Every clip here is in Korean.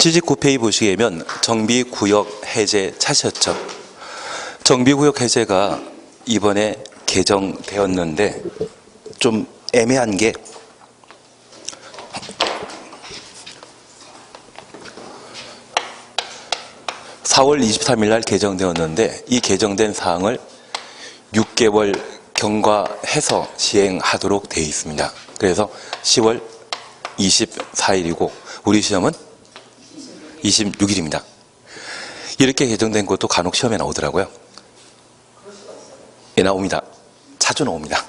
79페이지 보시면 정비구역 해제 차셨죠. 정비구역 해제가 이번에 개정되었는데 좀 애매한 게 4월 23일 날 개정되었는데 이 개정된 사항을 6개월 경과해서 시행하도록 되어 있습니다. 그래서 10월 24일이고 우리 시험은 26일입니다. 이렇게 개정된 것도 간혹 시험에 나오더라고요. 예, 나옵니다. 자주 나옵니다.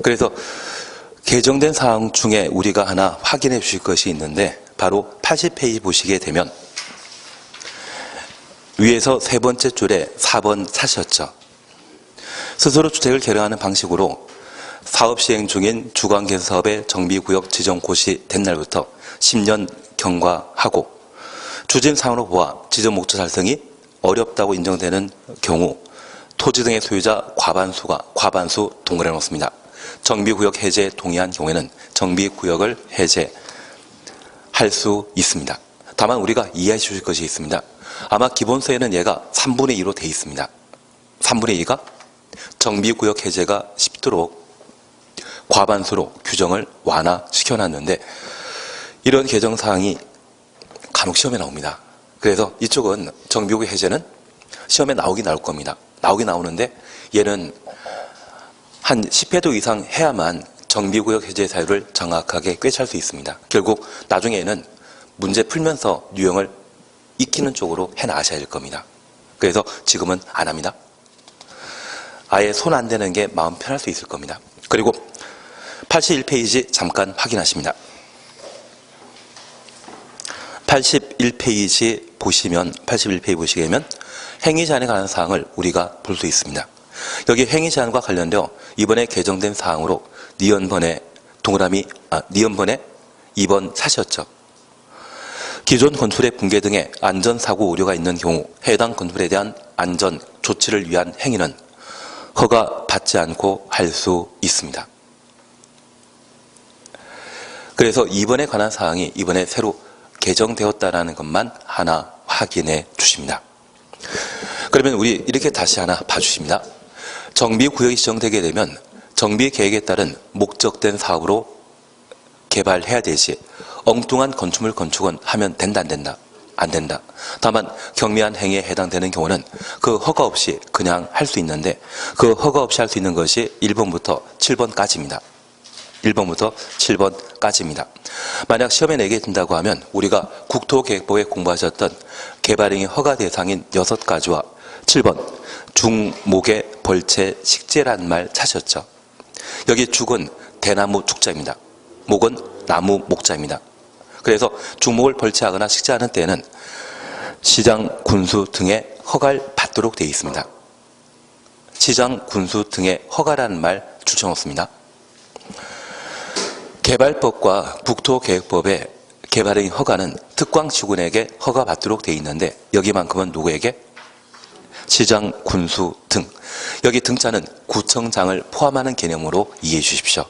그래서 개정된 사항 중에 우리가 하나 확인해 주실 것이 있는데 바로 80페이지 보시게 되면 위에서 세 번째 줄에 4번 차셨죠. 스스로 주택을 개량하는 방식으로 사업 시행 중인 주관계획 사업의 정비구역 지정 고시 된 날부터 10년 경과하고 추진 사항으로 보아 지정 목적 달성이 어렵다고 인정되는 경우 토지 등의 소유자 과반수 동그래 놓습니다. 정비구역 해제 동의한 경우에는 정비구역을 해제할 수 있습니다. 다만 우리가 이해해 주실 것이 있습니다. 아마 기본서에는 얘가 3분의 2로 되어 있습니다. 3분의 2가 정비구역 해제가 쉽도록 과반수로 규정을 완화시켜놨는데 이런 개정사항이 간혹 시험에 나옵니다. 그래서 이쪽은 정비구역 해제는 시험에 나오긴 나올 겁니다. 나오긴 나오는데 얘는 한 10회도 이상 해야만 정비구역 해제 사유를 정확하게 꿰찰 수 있습니다. 결국 나중에는 문제 풀면서 유형을 익히는 쪽으로 해나가셔야 될 겁니다. 그래서 지금은 안 합니다. 아예 손 안 대는 게 마음 편할 수 있을 겁니다. 그리고 81페이지 잠깐 확인하십니다. 81페이지 보시면 행위 제한에 관한 사항을 우리가 볼 수 있습니다. 여기 행위 제한과 관련되어 이번에 개정된 사항으로 니은번에 2번 차셨죠. 기존 건축물의 붕괴 등의 안전사고 우려가 있는 경우 해당 건축물에 대한 안전 조치를 위한 행위는 허가받지 않고 할 수 있습니다. 그래서 이번에 관한 사항이 이번에 새로 개정되었다는 것만 하나 확인해 주십니다. 그러면 우리 이렇게 다시 하나 봐주십니다. 정비구역이 지정되게 되면 정비계획에 따른 목적된 사업으로 개발해야 되지 엉뚱한 건축물 건축은 하면 된다 안 된다? 안 된다. 다만 경미한 행위에 해당되는 경우는 그 허가 없이 그냥 할 수 있는데 그 허가 없이 할 수 있는 것이 1번부터 7번까지입니다. 1번부터 7번까지입니다. 만약 시험에 내게 된다고 하면 우리가 국토계획법에 공부하셨던 개발행위 허가 대상인 6가지와 7번 중목의 벌채 식재란 말 찾으셨죠. 여기 죽은 대나무 축자입니다. 목은 나무 목자입니다. 그래서 중목을 벌채하거나 식재하는 때에는 시장, 군수 등의 허가를 받도록 되어 있습니다. 시장, 군수 등의 허가라는 말 줄쳐놓습니다. 개발법과 국토계획법의 개발행위 허가는 특광시군에게 허가받도록 되어 있는데 여기만큼은 누구에게? 시장, 군수 등. 여기 등자는 구청장을 포함하는 개념으로 이해해 주십시오.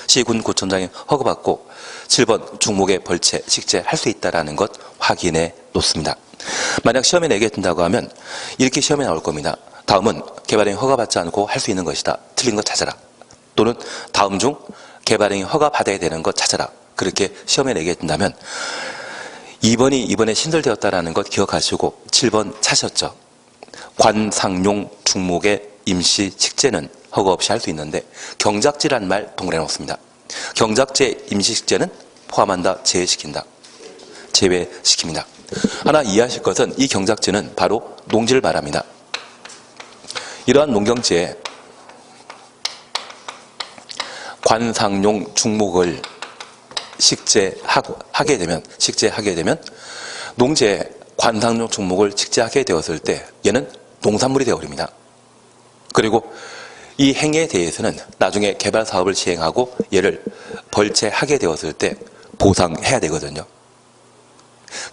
시군 구청장이 허가받고 7번 중목의 벌채, 식재 할 수 있다는 것 확인해 놓습니다. 만약 시험에 내게 된다고 하면 이렇게 시험에 나올 겁니다. 다음은 개발행위 허가받지 않고 할 수 있는 것이다. 틀린 것 찾아라. 또는 다음 중 개발행위 허가받아야 되는 것 찾아라. 그렇게 시험에 내게 된다면 2번이 이번에 신설되었다는 것 기억하시고 7번 차셨죠. 관상용 중목의 임시 식재는 허가 없이 할 수 있는데 경작지란 말 동그래 놓습니다. 경작지의 임시 식재는 포함한다, 제외시킨다. 제외시킵니다. 하나 이해하실 것은 이 경작지는 바로 농지를 말합니다. 이러한 농경지에 관상용 중목을 식재하게 되면 농지에 관상용 중목을 식재하게 되었을 때 얘는 농산물이 되어버립니다. 그리고 이 행위에 대해서는 나중에 개발 사업을 시행하고 얘를 벌채하게 되었을 때 보상해야 되거든요.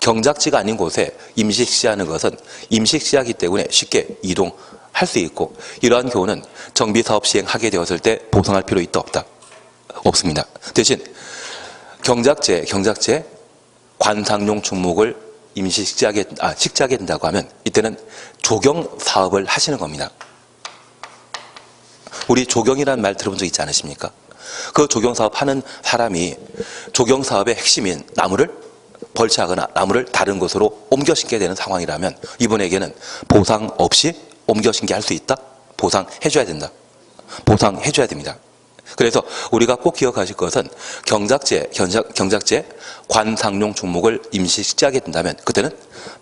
경작지가 아닌 곳에 임시식재하는 것은 임시식재하기 때문에 쉽게 이동할 수 있고 이러한 경우는 정비사업 시행하게 되었을 때 보상할 필요 있다 없다? 없습니다. 대신 경작지에 관상용 종목을 임시 식재하게 된다고 하면 이때는 조경 사업을 하시는 겁니다. 우리 조경이라는 말 들어본 적 있지 않으십니까? 그 조경 사업 하는 사람이 조경 사업의 핵심인 나무를 벌채하거나 나무를 다른 곳으로 옮겨 심게 되는 상황이라면 이분에게는 보상 없이 옮겨 심게 할 수 있다? 보상해줘야 된다. 보상해줘야 됩니다. 그래서 우리가 꼭 기억하실 것은 경작제 관상용 종목을 임시 식재하게 된다면 그때는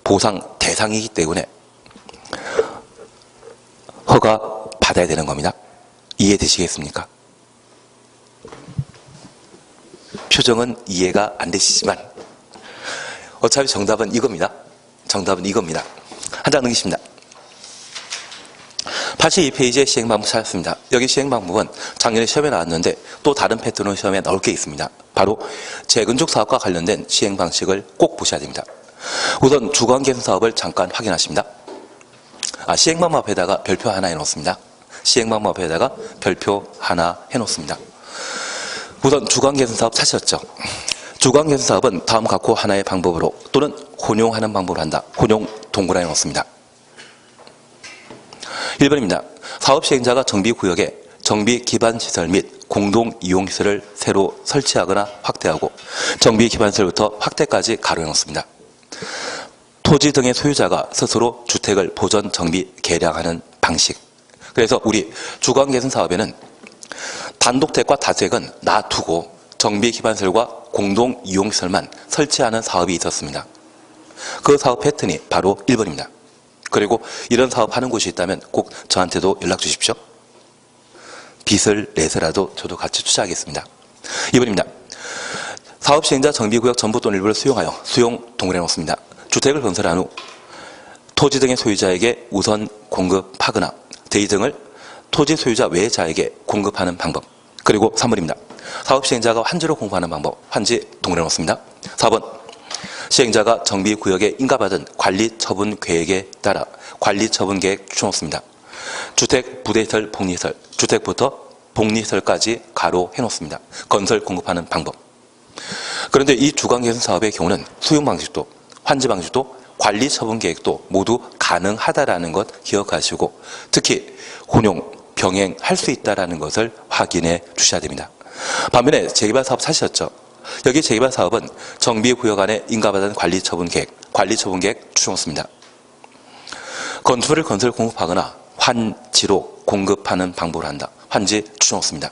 보상 대상이기 때문에 허가 받아야 되는 겁니다. 이해되시겠습니까? 표정은 이해가 안 되시지만 어차피 정답은 이겁니다. 정답은 이겁니다. 한 장 넘기십니다. 82페이지에 시행방법 찾았습니다. 여기 시행방법은 작년에 시험에 나왔는데 또 다른 패턴으로 시험에 나올 게 있습니다. 바로 재건축 사업과 관련된 시행 방식을 꼭 보셔야 됩니다. 우선 주거 개선 사업을 잠깐 확인하십니다. 시행방법 앞에다가 별표 하나 해놓습니다. 시행방법 앞에다가 별표 하나 해놓습니다. 우선 주거 개선 사업 찾으셨죠? 주거 개선 사업은 다음 각호 하나의 방법으로 또는 혼용하는 방법으로 한다. 혼용 동그라미 놓습니다. 1번입니다. 사업 시행자가 정비구역에 정비 기반 시설 및 공동 이용 시설을 새로 설치하거나 확대하고 정비 기반 시설부터 확대까지 가로해 놓습니다. 토지 등의 소유자가 스스로 주택을 보전 정비 개량하는 방식. 그래서 우리 주거 개선 사업에는 단독택과 다주택은 놔두고 정비 기반 시설과 공동 이용 시설만 설치하는 사업이 있었습니다. 그 사업 패턴이 바로 1번입니다. 그리고 이런 사업하는 곳이 있다면 꼭 저한테도 연락 주십시오. 빚을 내서라도 저도 같이 투자하겠습니다. 2번입니다. 사업 시행자 정비구역 전부 또는 일부를 수용하여 수용 동그라미 놓습니다. 주택을 건설한 후 토지 등의 소유자에게 우선 공급하거나 대의 등을 토지 소유자 외자에게 공급하는 방법. 그리고 3번입니다. 사업 시행자가 환지로 공부하는 방법. 환지 동그라미 놓습니다. 4번. 시행자가 정비구역에 인가받은 관리처분 계획에 따라 관리처분 계획 추놓습니다. 주택, 부대시설, 복리시설, 주택부터 복리시설까지 가로 해놓습니다. 건설 공급하는 방법. 그런데 이 주거개선 사업의 경우는 수용 방식도, 환지 방식도, 관리처분 계획도 모두 가능하다라는 것 기억하시고 특히 혼용, 병행할 수 있다는 것을 확인해 주셔야 됩니다. 반면에 재개발 사업 찾으셨죠? 여기 재개발 사업은 정비구역 안에 인가받은 관리처분 계획 추정했습니다. 건축물을 건설 공급하거나 환지로 공급하는 방법을 한다. 환지 추정했습니다.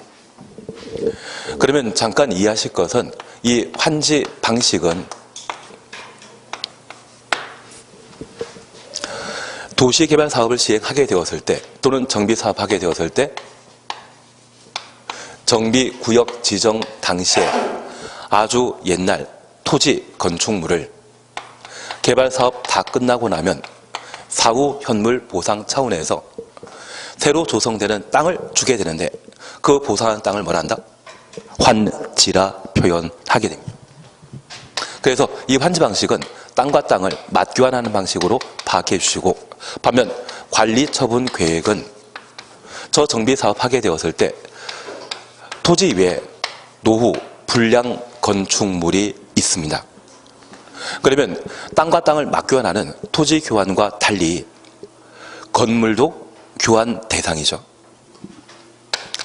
그러면 잠깐 이해하실 것은 이 환지 방식은 도시개발 사업을 시행하게 되었을 때 또는 정비사업하게 되었을 때 정비구역 지정 당시에 아주 옛날 토지 건축물을 개발사업 다 끝나고 나면 사후 현물 보상 차원에서 새로 조성되는 땅을 주게 되는데 그 보상하는 땅을 뭐라 한다? 환지라 표현하게 됩니다. 그래서 이 환지 방식은 땅과 땅을 맞교환하는 방식으로 파악해 주시고 반면 관리처분 계획은 저 정비사업하게 되었을 때 토지 위에 노후, 불량 건축물이 있습니다. 그러면 땅과 땅을 맞교환하는 토지 교환과 달리 건물도 교환 대상이죠.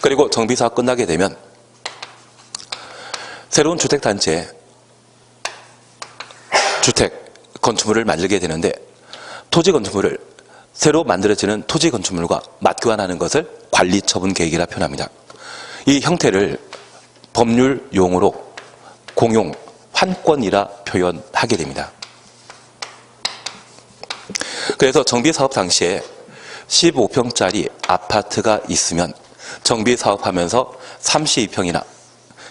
그리고 정비사업 끝나게 되면 새로운 주택단지에 주택 건축물을 만들게 되는데 토지 건축물을 새로 만들어지는 토지 건축물과 맞교환하는 것을 관리처분 계획이라 표현합니다. 이 형태를 법률 용어로 공용 환권이라 표현하게 됩니다. 그래서 정비사업 당시에 15평짜리 아파트가 있으면 정비사업하면서 32평이나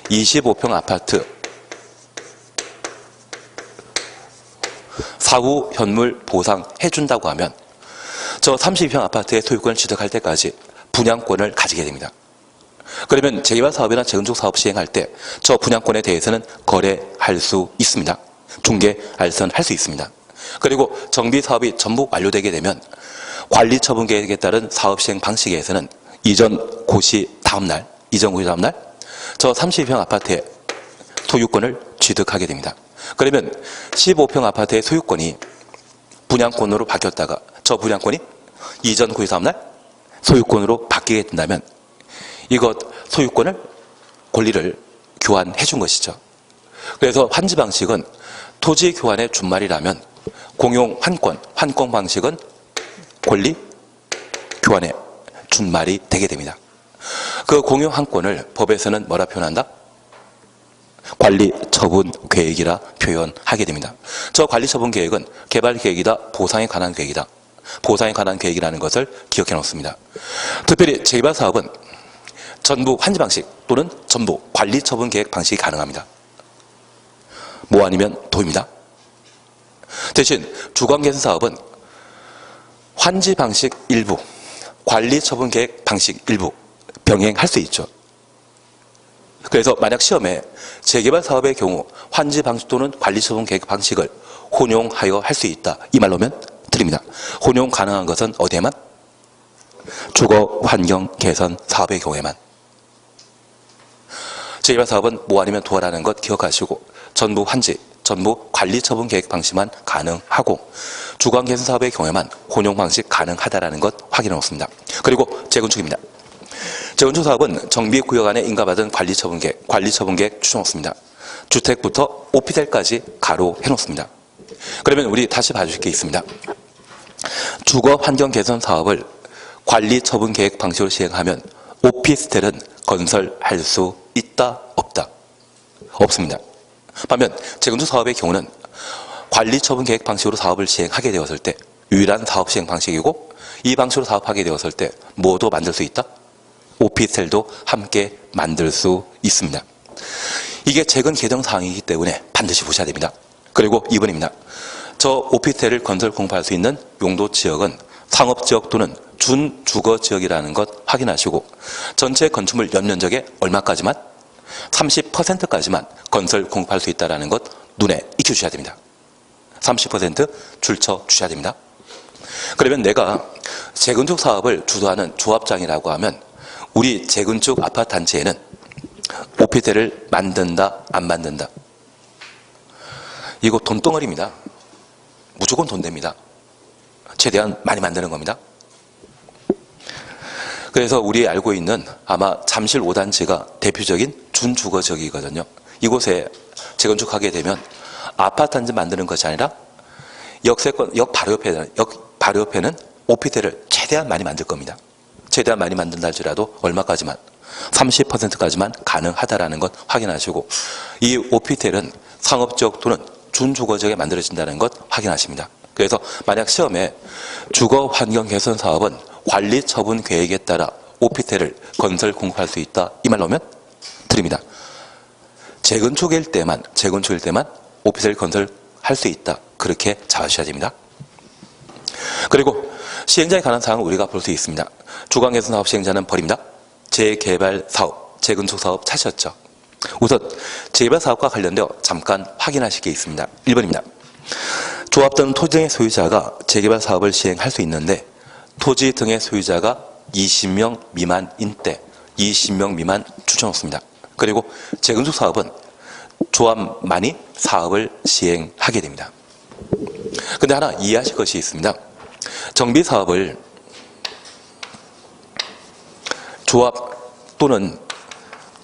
25평 아파트 사후 현물 보상해준다고 하면 저 32평 아파트의 소유권을 취득할 때까지 분양권을 가지게 됩니다. 그러면 재개발 사업이나 재건축 사업 시행할 때 저 분양권에 대해서는 거래할 수 있습니다. 중개, 알선할 수 있습니다. 그리고 정비 사업이 전부 완료되게 되면 관리처분 계획에 따른 사업 시행 방식에서는 이전 고시 다음날 저 32평 아파트의 소유권을 취득하게 됩니다. 그러면 15평 아파트의 소유권이 분양권으로 바뀌었다가 저 분양권이 이전 구입사업날 소유권으로 바뀌게 된다면 이것 소유권을 권리를 교환해 준 것이죠. 그래서 환지 방식은 토지 교환의 준말이라면 공용 환권 방식은 권리 교환의 준말이 되게 됩니다. 그 공용 환권을 법에서는 뭐라 표현한다? 관리 처분 계획이라 표현하게 됩니다. 저 관리 처분 계획은 개발 계획이다, 보상에 관한 계획이다. 보상에 관한 계획이라는 것을 기억해 놓습니다. 특별히 재개발 사업은 전부 환지 방식 또는 전부 관리 처분 계획 방식이 가능합니다. 뭐 아니면 도입니다. 대신 주거 개선 사업은 환지 방식 일부, 관리 처분 계획 방식 일부 병행할 수 있죠. 그래서 만약 시험에 재개발 사업의 경우 환지 방식 또는 관리 처분 계획 방식을 혼용하여 할 수 있다. 이 말로면 드립니다. 혼용 가능한 것은 어디에만? 주거 환경 개선 사업의 경우에만. 재개발 사업은 뭐 아니면 도라는 것 기억하시고 전부 환지, 전부 관리 처분 계획 방식만 가능하고 주거 개선 사업의 경우에만 혼용 방식 가능하다라는 것 확인해 놓습니다. 그리고 재건축입니다. 재건축 사업은 정비구역 안에 인가받은 관리 처분 계획 추정했습니다. 주택부터 오피스텔까지 가로해 놓습니다. 그러면 우리 다시 봐주실 게 있습니다. 주거 환경 개선 사업을 관리 처분 계획 방식으로 시행하면 오피스텔은 건설할 수 있다, 없다? 없습니다. 반면 재건축 사업의 경우는 관리 처분 계획 방식으로 사업을 시행하게 되었을 때 유일한 사업 시행 방식이고 이 방식으로 사업하게 되었을 때 뭐도 만들 수 있다? 오피스텔도 함께 만들 수 있습니다. 이게 최근 개정 사항이기 때문에 반드시 보셔야 됩니다. 그리고 2번입니다. 저 오피스텔을 건설 공부할 수 있는 용도 지역은 상업지역 또는 준주거지역이라는 것 확인하시고 전체 건축물 연면적의 얼마까지만? 30%까지만 건설 공급할 수 있다는 것 눈에 익혀주셔야 됩니다. 30% 줄쳐 주셔야 됩니다. 그러면 내가 재건축 사업을 주도하는 조합장이라고 하면 우리 재건축 아파트 단지에는 오피스텔을 만든다, 안 만든다? 이거 돈덩어리입니다. 무조건 돈 됩니다. 최대한 많이 만드는 겁니다. 그래서 우리 알고 있는 아마 잠실 5단지가 대표적인 준주거지역이거든요. 이곳에 재건축하게 되면 아파트 단지 만드는 것이 아니라 역 바로 옆에는 오피스텔을 최대한 많이 만들 겁니다. 최대한 많이 만든다 할지라도 얼마까지만? 30%까지만 가능하다라는 것 확인하시고 이 오피스텔은 상업지역 또는 준주거지역에 만들어진다는 것 확인하십니다. 그래서 만약 시험에 주거 환경 개선 사업은 관리 처분 계획에 따라 오피스텔을 건설 공급할 수 있다. 이 말 나오면 드립니다. 재건축일 때만 오피스텔 건설할 수 있다. 그렇게 잡아주셔야 됩니다. 그리고 시행자에 관한 사항을 우리가 볼 수 있습니다. 주거 개선 사업 시행자는 벌입니다. 재개발 사업, 재건축 사업 찾으셨죠? 우선 재개발 사업과 관련되어 잠깐 확인하실 게 있습니다. 1번입니다. 조합 또는 토지 등의 소유자가 재개발 사업을 시행할 수 있는데 토지 등의 소유자가 20명 미만인 때 20명 미만 추천했습니다. 그리고 재건축 사업은 조합만이 사업을 시행하게 됩니다. 근데 하나 이해하실 것이 있습니다. 정비 사업을 조합 또는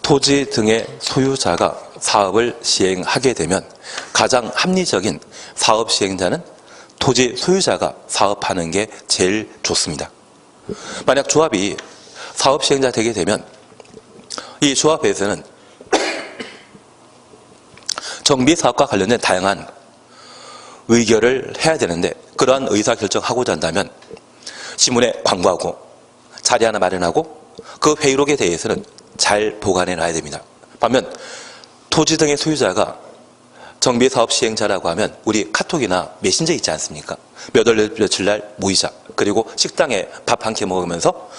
토지 등의 소유자가 사업을 시행하게 되면 가장 합리적인 사업 시행자는 토지 소유자가 사업하는 게 제일 좋습니다. 만약 조합이 사업 시행자 되게 되면 이 조합에서는 정비 사업과 관련된 다양한 의결을 해야 되는데 그러한 의사결정하고자 한다면 신문에 광고하고 자리 하나 마련하고 그 회의록에 대해서는 잘 보관해 놔야 됩니다. 반면 토지 등의 소유자가 정비사업 시행자라고 하면 우리 카톡이나 메신저 있지 않습니까? 몇 월 며칠 날 모이자. 그리고 식당에 밥 한 끼 먹으면서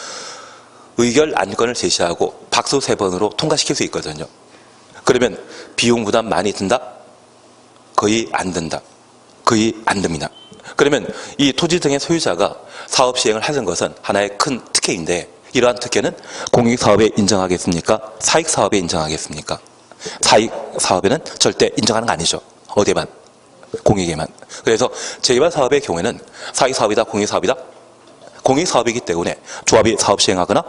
의결 안건을 제시하고 박수 3번으로 통과시킬 수 있거든요. 그러면 비용 부담 많이 든다? 거의 안 든다. 거의 안 듭니다. 그러면 이 토지 등의 소유자가 사업 시행을 하는 것은 하나의 큰 특혜인데 이러한 특혜는 공익사업에 인정하겠습니까? 사익사업에 인정하겠습니까? 사익사업에는 절대 인정하는 거 아니죠. 어디에만? 공익에만. 그래서 재개발 사업의 경우에는 사익사업이다, 공익사업이다? 공익사업이기 때문에 조합이 사업 시행하거나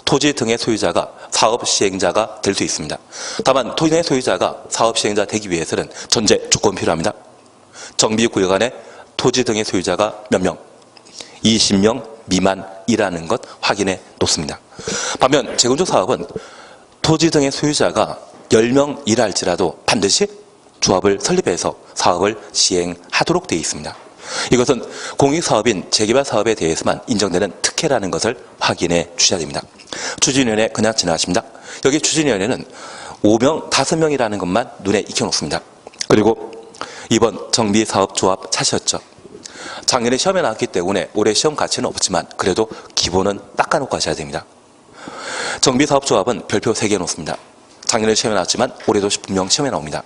토지 등의 소유자가 사업 시행자가 될 수 있습니다. 다만 토지 등의 소유자가 사업 시행자 되기 위해서는 전제 조건이 필요합니다. 정비구역 안에 토지 등의 소유자가 몇 명? 20명 미만이라는 것 확인해 놓습니다. 반면 재건축 사업은 토지 등의 소유자가 10명이라 할지라도 반드시 조합을 설립해서 사업을 시행하도록 되어 있습니다. 이것은 공익사업인 재개발 사업에 대해서만 인정되는 특혜라는 것을 확인해 주셔야 됩니다. 추진위원회 그냥 지나가십니다. 여기 추진위원회는 5명, 5명이라는 것만 눈에 익혀놓습니다. 그리고 이번 정비사업조합 차시였죠. 작년에 시험에 나왔기 때문에 올해 시험 가치는 없지만 그래도 기본은 닦아놓고 하셔야 됩니다. 정비사업조합은 별표 3개 놓습니다. 작년에 시험에 나왔지만 올해도 분명 시험에 나옵니다.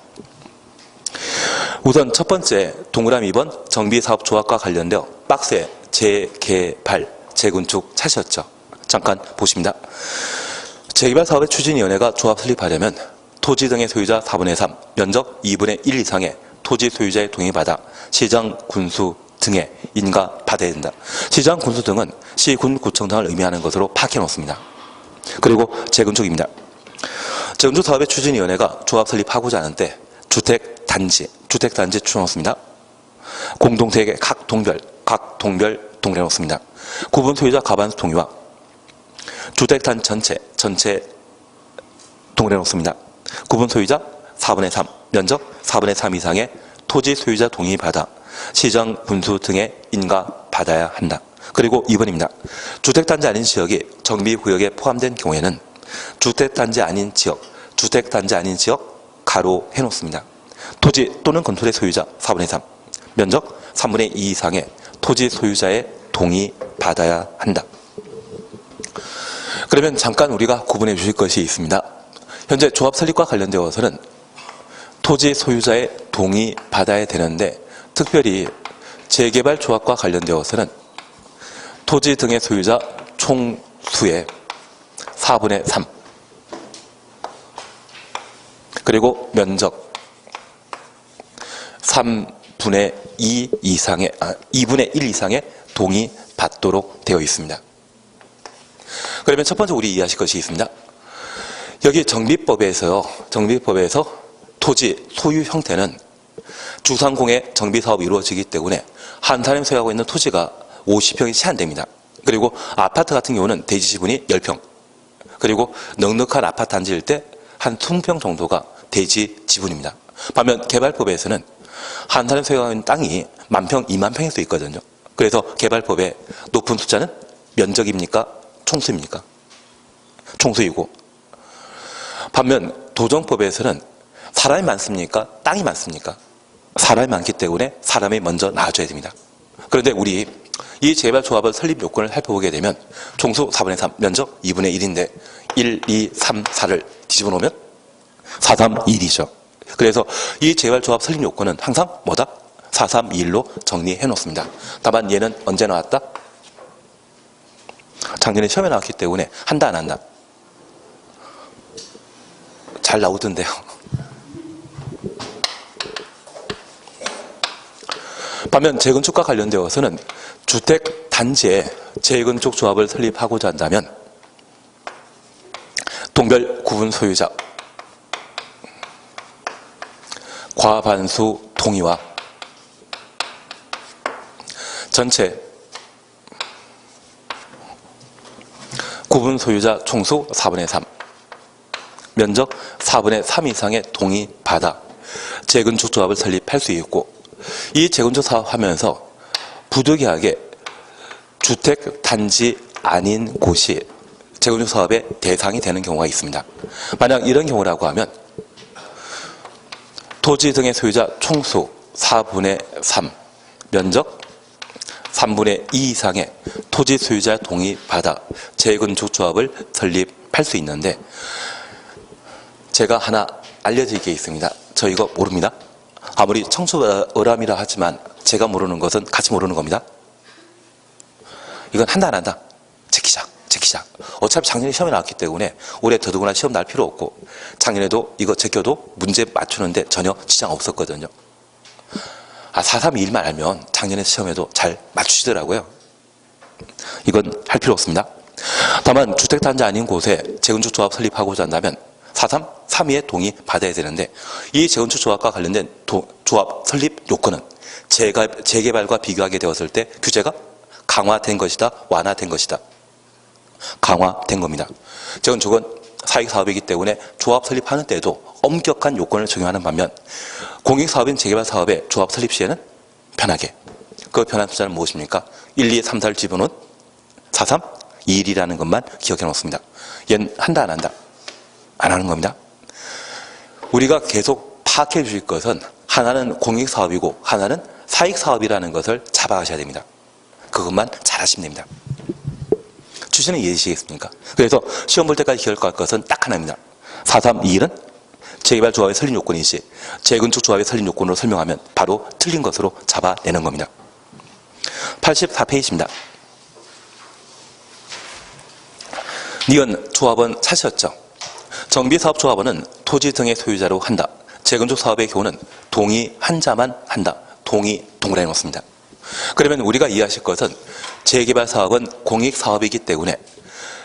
우선 첫 번째 동그라미 2번 정비사업조합과 관련되어 박스에 재개발, 재건축 차시였죠. 잠깐 보십니다. 재개발 사업의 추진위원회가 조합 설립하려면 토지 등의 소유자 4분의 3, 면적 2분의 1 이상의 토지 소유자의 동의받아 시장, 군수 등의 인가 받아야 된다. 시장, 군수 등은 시, 군, 구청 등을 의미하는 것으로 파악해 놓습니다. 그리고 재건축입니다. 재건축 사업의 추진위원회가 조합 설립하고자 하는데 주택단지 추천놓습니다. 공동택의 각 동별 동그려 놓습니다. 구분 소유자 과반수 동의와 주택단 전체 동그려 놓습니다. 구분 소유자 4분의 3, 면적 4분의 3 이상의 토지 소유자 동의받아 시정, 군수 등의 인가 받아야 한다. 그리고 2번입니다. 주택단지 아닌 지역이 정비구역에 포함된 경우에는 주택단지 아닌 지역 가로 해놓습니다. 토지 또는 건물의 소유자 4분의 3, 면적 3분의 2 이상의 토지 소유자의 동의 받아야 한다. 그러면 잠깐 우리가 구분해 주실 것이 있습니다. 현재 조합 설립과 관련되어서는 토지 소유자의 동의 받아야 되는데 특별히 재개발 조합과 관련되어서는 토지 등의 소유자 총수의 4분의 3 그리고 면적 3분의 2 이상의 2분의 1 이상의 동의 받도록 되어 있습니다. 그러면 첫 번째 우리 이해하실 것이 있습니다. 여기 정비법에서 토지 소유 형태는 주상공의 정비사업이 이루어지기 때문에 한 사람이 소유하고 있는 토지가 50평이 채 안 됩니다. 그리고 아파트 같은 경우는 대지 지분이 10평 그리고 넉넉한 아파트 단지일 때 한 20평 정도가 대지 지분입니다. 반면 개발법에서는 한 사람이 소유하고 있는 땅이 10,000평, 20,000평일 수 있거든요. 그래서 개발법의 높은 숫자는 면적입니까? 총수입니까? 총수이고 반면 도정법에서는 사람이 많습니까? 땅이 많습니까? 사람이 많기 때문에 사람이 먼저 나와줘야 됩니다. 그런데 우리 이 재개발조합을 설립 요건을 살펴보게 되면 총수 4분의 3, 면적 2분의 1인데 1, 2, 3, 4를 뒤집어 놓으면 4, 3, 2, 1이죠. 그래서 이 재개발조합 설립 요건은 항상 뭐다? 4, 3, 2, 1로 정리해 놓습니다. 다만 얘는 언제 나왔다? 작년에 시험에 나왔기 때문에 한다 안 한다? 잘 나오던데요. 반면 재건축과 관련되어서는 주택단지에 재건축 조합을 설립하고자 한다면 동별 구분 소유자 과반수 동의와 전체 구분 소유자 총수 4분의 3 면적 4분의 3 이상의 동의 받아 재건축 조합을 설립할 수 있고 이 재건축 사업하면서 부득이하게 주택단지 아닌 곳이 재건축 사업의 대상이 되는 경우가 있습니다. 만약 이런 경우라고 하면 토지 등의 소유자 총수 4분의 3 면적 3분의 2 이상의 토지 소유자 동의 받아 재건축 조합을 설립할 수 있는데 제가 하나 알려드릴 게 있습니다. 저 이거 모릅니다. 아무리 청초어람이라 하지만 제가 모르는 것은 같이 모르는 겁니다. 이건 한다 안 한다? 제키자. 어차피 작년에 시험에 나왔기 때문에 올해 더더구나 시험 날 필요 없고 작년에도 이거 제껴도 문제 맞추는데 전혀 지장 없었거든요. 4321만 알면 작년에 시험에도 잘 맞추시더라고요. 이건 할 필요 없습니다. 다만 주택단지 아닌 곳에 재건축조합 설립하고자 한다면 4332의 동의 받아야 되는데, 이 재건축조합과 관련된 조합 설립 요건은 재개발과 비교하게 되었을 때 규제가 강화된 것이다, 완화된 것이다. 강화된 겁니다. 재건축은 사익사업이기 때문에 조합 설립하는 때에도 엄격한 요건을 적용하는 반면, 공익사업인 재개발 사업의 조합 설립 시에는 편하게, 그 편한 숫자는 무엇입니까? 1, 2, 3, 4를 집어넣은 4321이라는 것만 기억해 놓습니다. 얘는 한다 안 한다? 안 하는 겁니다. 우리가 계속 파악해 주실 것은 하나는 공익사업이고 하나는 사익사업이라는 것을 잡아가셔야 됩니다. 그것만 잘하시면 됩니다. 추신은 이해되시겠습니까? 그래서 시험 볼 때까지 기억할 것은 딱 하나입니다. 4321은 재개발 조합의 설립 요건이시, 재건축 조합의 설립 요건으로 설명하면 바로 틀린 것으로 잡아내는 겁니다. 84페이지입니다. 니은 조합원 사시였죠. 정비사업조합원은 토지 등의 소유자로 한다. 재건축 사업의 경우는 동의 한자만 한다. 동의 동그라미 놓습니다. 그러면 우리가 이해하실 것은 재개발 사업은 공익 사업이기 때문에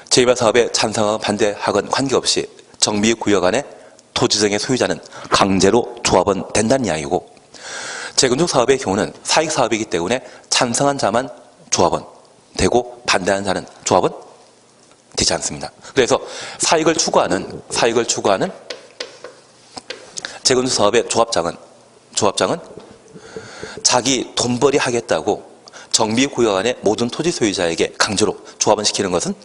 재개발 사업에 찬성하건 반대하건 관계없이 정비구역 안에 토지 등의 소유자는 강제로 조합원 된다는 이야기고, 재건축 사업의 경우는 사익 사업이기 때문에 찬성한 자만 조합원 되고 반대하는 자는 조합원 되지 않습니다. 그래서 사익을 추구하는 재건축 사업의 조합장은 자기 돈벌이 하겠다고 정비구역 안에 모든 토지 소유자에게 강제로 조합원 시키는 것은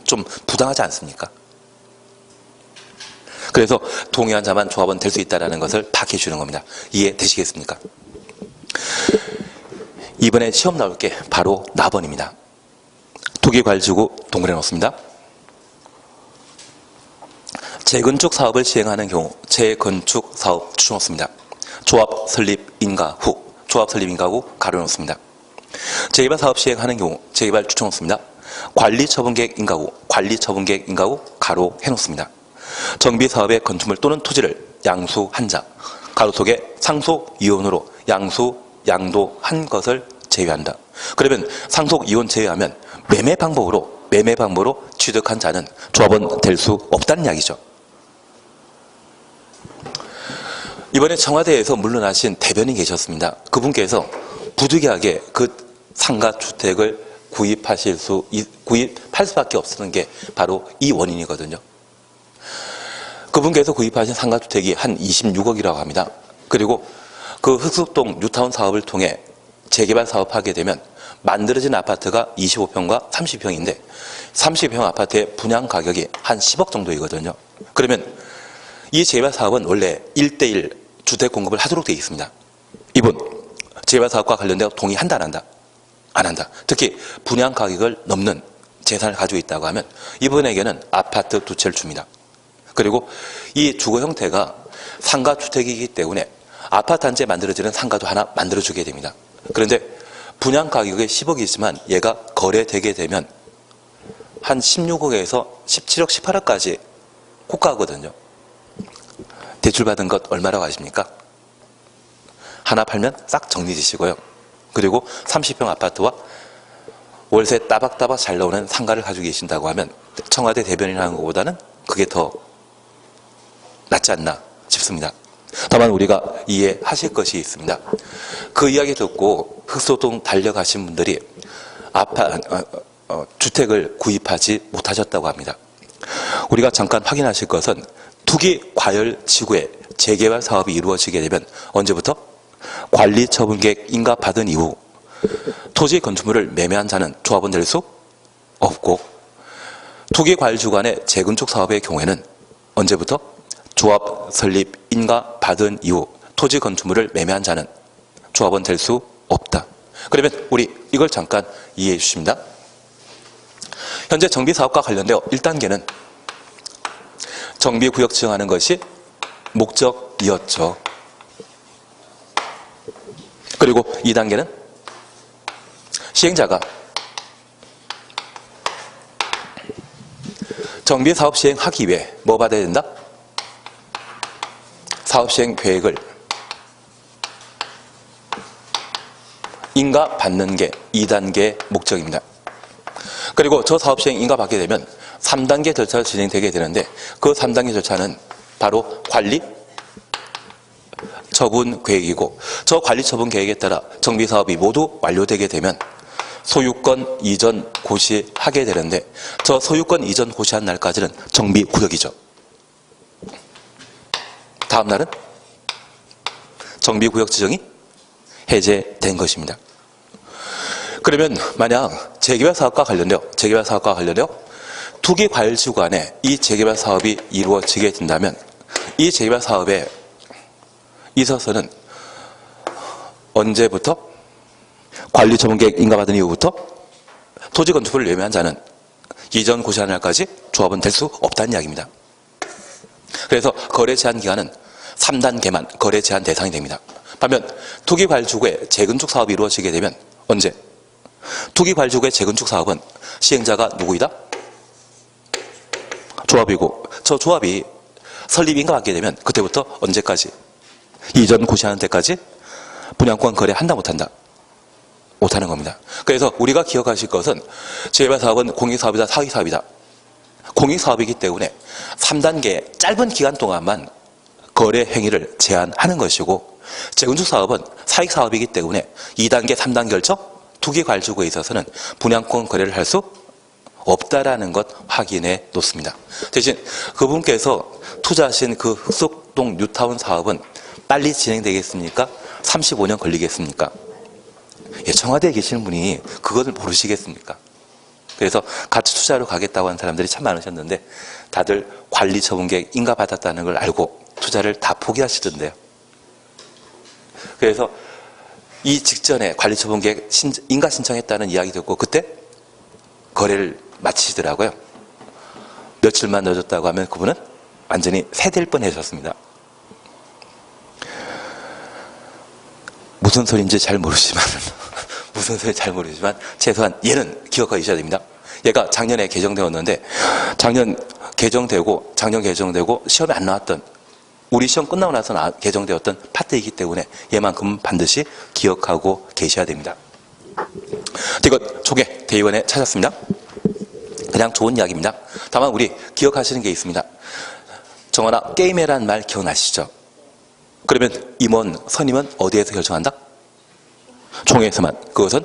좀 부당하지 않습니까? 그래서 동의한 자만 조합원 될 수 있다는 것을 파악해 주는 겁니다. 이해되시겠습니까? 이번에 시험 나올 게 바로 나번입니다. 투기괄지구 동그라미 놓습니다. 재건축 사업을 시행하는 경우 재건축 사업 추천놓습니다. 조합 설립 인가 후, 조합 설립 인가 후 가로 놓습니다. 재개발 사업 시행하는 경우 재개발 추천놓습니다. 관리 처분 계획 인가 후, 관리 처분 계획 인가 후 가로 해놓습니다. 정비 사업의 건축물 또는 토지를 양수한 자, 가로 속에 상속 이혼으로 양도한 것을 제외한다. 그러면 상속 이혼 제외하면 매매 방법으로 취득한 자는 조합원 될 수 없다는 이야기죠. 이번에 청와대에서 물러나신 대변인 계셨습니다. 그분께서 부득이하게 그 상가주택을 구입할 수밖에 없었던 게 바로 이 원인이거든요. 그분께서 구입하신 상가주택이 한 26억이라고 합니다. 그리고 그 흑석동 뉴타운 사업을 통해 재개발 사업하게 되면 만들어진 아파트가 25평과 30평인데 30평 아파트의 분양 가격이 한 10억 정도이거든요. 그러면 이 재개발 사업은 원래 1:1 주택 공급을 하도록 되어 있습니다. 이분 재개발 사업과 관련되어 동의한다 안 한다? 안 한다. 특히 분양 가격을 넘는 재산을 가지고 있다고 하면 이분에게는 아파트 2채를 줍니다. 그리고 이 주거 형태가 상가주택이기 때문에 아파트 한 채 만들어지는 상가도 하나 만들어주게 됩니다. 그런데 분양 가격이 10억이지만 얘가 거래되게 되면 한 16억에서 17억, 18억까지 고가거든요. 대출받은 것 얼마라고 아십니까? 하나 팔면 싹 정리지시고요. 그리고 30평 아파트와 월세 따박따박 잘 나오는 상가를 가지고 계신다고 하면 청와대 대변인하는 것보다는 그게 더 낫지 않나 싶습니다. 다만 우리가 이해하실 것이 있습니다. 그 이야기 듣고 흑소동 달려가신 분들이 주택을 구입하지 못하셨다고 합니다. 우리가 잠깐 확인하실 것은 투기 과열 지구에 재개발 사업이 이루어지게 되면 언제부터? 관리 처분 계획 인가 받은 이후 토지 건축물을 매매한 자는 조합원 될 수 없고, 투기 과열 주간의 재건축 사업의 경우에는 언제부터? 조합 설립 인가 받은 이후 토지 건축물을 매매한 자는 조합원 될 수 없다. 그러면 우리 이걸 잠깐 이해해 주십니다. 현재 정비사업과 관련되어 1단계는 정비구역 지정하는 것이 목적이었죠. 그리고 2단계는 시행자가 정비사업 시행하기 위해 뭐 받아야 된다? 사업시행 계획을 인가 받는 게 2단계 목적입니다. 그리고 저 사업시행 인가 받게 되면 3단계 절차가 진행되게 되는데 그 3단계 절차는 바로 관리 처분 계획이고 저 관리 처분 계획에 따라 정비 사업이 모두 완료되게 되면 소유권 이전 고시하게 되는데 저 소유권 이전 고시한 날까지는 정비 구역이죠. 다음 날은 정비 구역 지정이 해제된 것입니다. 그러면 만약 재개발 사업과 관련되어 투기 과열지구 안에 이 재개발 사업이 이루어지게 된다면 이 재개발 사업에 있어서는 언제부터? 관리처분계획 인가받은 이후부터 토지건축물을 예매한 자는 이전 고시한 날까지 조합은 될 수 없다는 이야기입니다. 그래서 거래 제한 기간은 3단계만 거래 제한 대상이 됩니다. 반면 투기과열지구에 재건축 사업이 이루어지게 되면 언제? 투기과열지구의 재건축 사업은 시행자가 누구이다? 조합이고 저 조합이 설립 인가받게 되면 그때부터 언제까지? 이전 고시하는 때까지 분양권 거래한다 못한다? 못하는 겁니다. 그래서 우리가 기억하실 것은 재개발 사업은 공익사업이다 사기사업이다. 공익사업이기 때문에 3단계 짧은 기간 동안만 거래 행위를 제한하는 것이고 재건축 사업은 사익사업이기 때문에 2단계 3단계 결정 투기과열지구에 있어서는 분양권 거래를 할 수 없다라는 것 확인해 놓습니다. 대신 그분께서 투자하신 그 흑석동 뉴타운 사업은 빨리 진행되겠습니까? 35년 걸리겠습니까? 청와대에 계시는 분이 그것을 모르시겠습니까? 그래서 같이 투자로 가겠다고 하는 사람들이 참 많으셨는데 다들 관리처분계획 인가받았다는 걸 알고 투자를 다 포기하시던데요. 그래서 이 직전에 관리처분계획 인가 신청했다는 이야기 듣고 그때 거래를 마치시더라고요. 며칠만 늦었다고 하면 그분은 완전히 세댈 뻔하셨습니다. 무슨 소리인지 잘 모르지만 최소한 얘는 기억하고 있어야 됩니다. 얘가 작년에 개정되었는데 작년 개정되고 시험에 안 나왔던 우리 시험 끝나고 나서 개정되었던 파트이기 때문에 얘만큼은 반드시 기억하고 계셔야 됩니다. 이것 조개 대의원에 찾았습니다. 그냥 좋은 이야기입니다. 다만 우리 기억하시는 게 있습니다. 정원아 게임이라는 말 기억나시죠? 그러면 임원, 선임은 어디에서 결정한다? 총회에서만. 그것은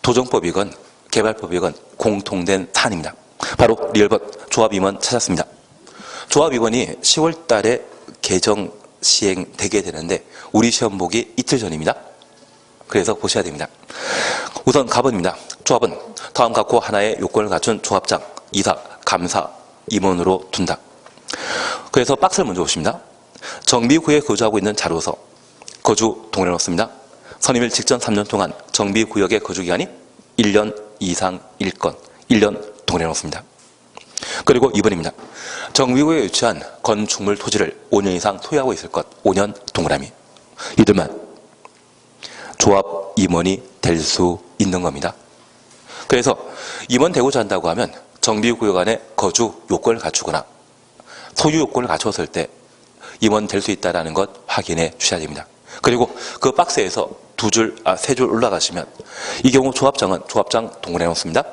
도정법이건 개발법이건 공통된 사안입니다. 바로 리얼번 조합임원 찾았습니다. 조합임원이 10월 달에 개정 시행되게 되는데 우리 시험 보기 이틀 전입니다. 그래서 보셔야 됩니다. 우선 가번입니다. 조합은 다음 각호 하나의 요건을 갖춘 조합장, 이사, 감사, 임원으로 둔다. 그래서 박스를 먼저 보십니다. 정비구역에 거주하고 있는 자로서 거주 동의를 넣습니다. 선임일 직전 3년 동안 정비구역의 거주기간이 1년 이상 1건, 1년 동의를 넣습니다. 그리고 2번입니다. 정비구역에 위치한 건축물 토지를 5년 이상 소유하고 있을 것, 5년 동그라미. 이들만 조합 임원이 될 수 있는 겁니다. 그래서 임원 되고자 한다고 하면 정비구역 안에 거주 요건을 갖추거나 소유 요건을 갖췄을 때 임원 될 수 있다는 것 확인해 주셔야 됩니다. 그리고 그 박스에서 세 줄 올라가시면 이 경우 조합장은 조합장 동그라미 놓습니다.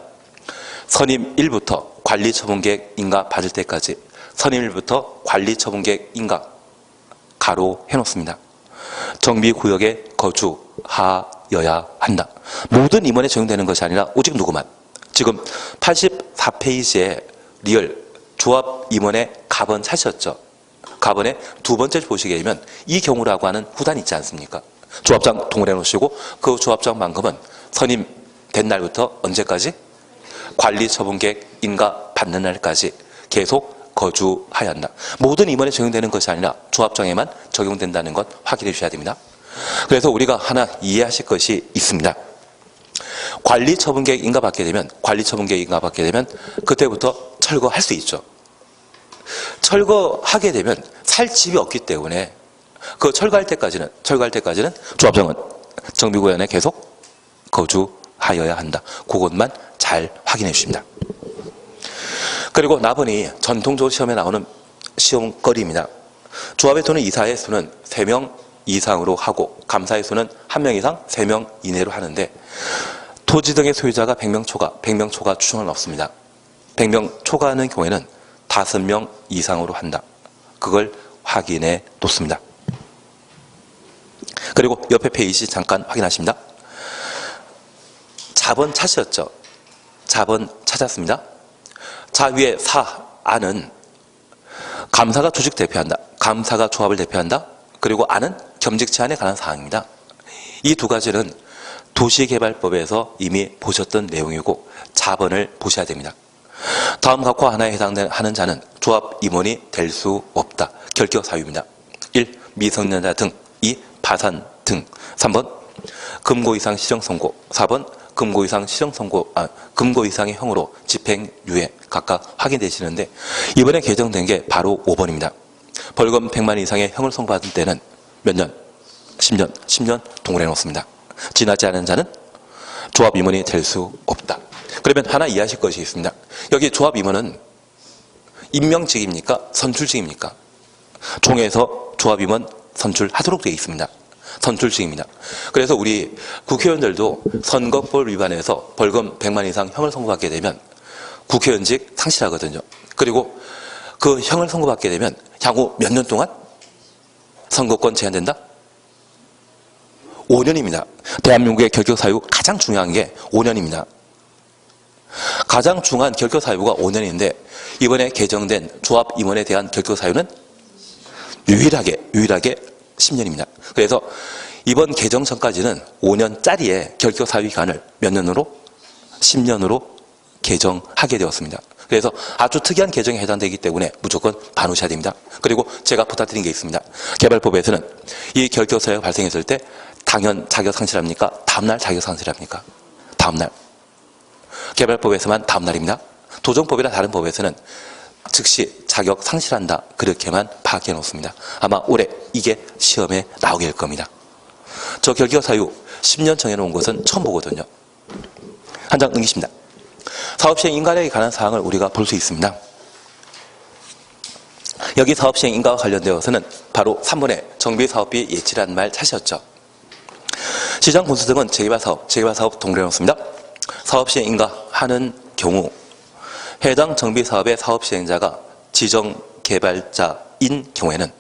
선임 1부터 관리처분계획 인가 받을 때까지 선임 1부터 관리처분계획 인가 가로 해놓습니다. 정비구역에 거주하여야 한다. 모든 임원에 적용되는 것이 아니라 오직 누구만. 지금 84페이지에 리얼 조합 임원의 가번 찾으셨죠? 가번의 두 번째 보시게 되면 이 경우라고 하는 후단이 있지 않습니까? 조합장 동그라미 놓으시고 그 조합장만큼은 선임된 날부터 언제까지? 관리처분계획 인가 받는 날까지 계속 거주하여야 한다. 모든 임원에 적용되는 것이 아니라 조합장에만 적용된다는 것 확인해 주셔야 됩니다. 그래서 우리가 하나 이해하실 것이 있습니다. 관리처분계획 인가받게 되면 그때부터 철거할 수 있죠. 철거하게 되면 살 집이 없기 때문에 그 철거할 때까지는 조합장은 정비구역에 계속 거주하여야 한다. 그것만 잘 확인해 주십니다. 그리고 나번이 전통적으로 시험에 나오는 시험거리입니다. 조합에 두는 이사의 수는 3명 이상으로 하고 감사의 수는 1명 이상 3명 이내로 하는데 토지 등의 소유자가 100명 초과, 100명 초과 추정은 없습니다. 100명 초과하는 경우에는 5명 이상으로 한다. 그걸 확인해 놓습니다. 그리고 옆에 페이지 잠깐 확인하십니다. 자본 찾으셨죠? 자본 찾았습니다. 자, 위에 사, 안은 감사가 조직 대표한다. 감사가 조합을 대표한다. 그리고 안은 겸직 제한에 관한 사항입니다. 이 두 가지는 도시개발법에서 이미 보셨던 내용이고 자본을 보셔야 됩니다. 다음 각과 하나에 해당하는 자는 조합 임원이 될 수 없다. 결격 사유입니다. 1. 미성년자 등 2. 파산 등 3번 금고 이상 실형 선고 4번 금고 이상 실형 선고 금고 이상의 형으로 집행유예 각각 확인되시는데 이번에 개정된 게 바로 5번입니다. 벌금 100만 이상의 형을 선고받은 때는 몇 년? 10년. 10년 동원해 놓습니다. 지나지 않은 자는 조합 임원이 될 수 없다. 그러면 하나 이해하실 것이 있습니다. 여기 조합 임원은 임명직입니까? 선출직입니까? 종에서 조합 임원 선출하도록 되어 있습니다. 선출직입니다. 그래서 우리 국회의원들도 선거법 위반해서 벌금 100만 이상 형을 선고받게 되면 국회의원직 상실하거든요. 그리고 그 형을 선고받게 되면 향후 몇 년 동안 선거권 제한된다? 5년입니다. 대한민국의 결격 사유 가장 중요한 게 5년입니다. 가장 중요한 결격 사유가 5년인데 이번에 개정된 조합 임원에 대한 결격 사유는 유일하게 10년입니다. 그래서 이번 개정 전까지는 5년짜리의 결격 사유 기간을 몇 년으로? 10년으로 개정하게 되었습니다. 그래서 아주 특이한 개정에 해당되기 때문에 무조건 봐놓으셔야 됩니다. 그리고 제가 부탁드린 게 있습니다. 개발법에서는 이 결격 사유가 발생했을 때 당연 자격 상실합니까? 다음날 자격 상실합니까? 다음날. 개발법에서만 다음날입니다. 도정법이나 다른 법에서는 즉시 자격 상실한다. 그렇게만 파악해 놓습니다. 아마 올해 이게 시험에 나오게 될 겁니다. 저 결격 사유 10년 정해놓은 것은 처음 보거든요. 한 장 넘기십니다. 사업시행 인가력에 관한 사항을 우리가 볼 수 있습니다. 여기 사업시행 인가와 관련되어서는 바로 3번에 정비사업비 예치라는 말 찾으셨죠. 시장 군수 등은 재개발사업 동그려 놓습니다. 사업시행 인가하는 경우 해당 정비사업의 사업시행자가 지정개발자인 경우에는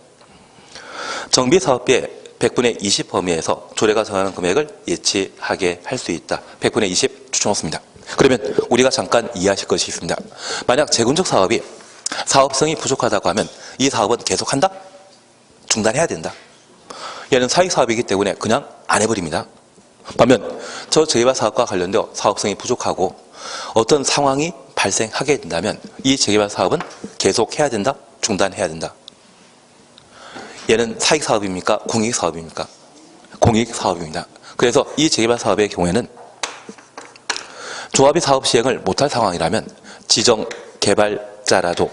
정비사업비의 100분의 20 범위에서 조례가 정하는 금액을 예치하게 할 수 있다. 100분의 20 추천했습니다. 그러면 우리가 잠깐 이해하실 것이 있습니다. 만약 재건축 사업이 사업성이 부족하다고 하면 이 사업은 계속한다? 중단해야 된다. 얘는 사익사업이기 때문에 그냥 안 해버립니다. 반면 저 재개발 사업과 관련되어 사업성이 부족하고 어떤 상황이 발생하게 된다면 이 재개발 사업은 계속해야 된다? 중단해야 된다. 얘는 사익사업입니까? 공익사업입니까? 공익사업입니다. 그래서 이 재개발 사업의 경우에는 조합이 사업 시행을 못할 상황이라면 지정개발자라도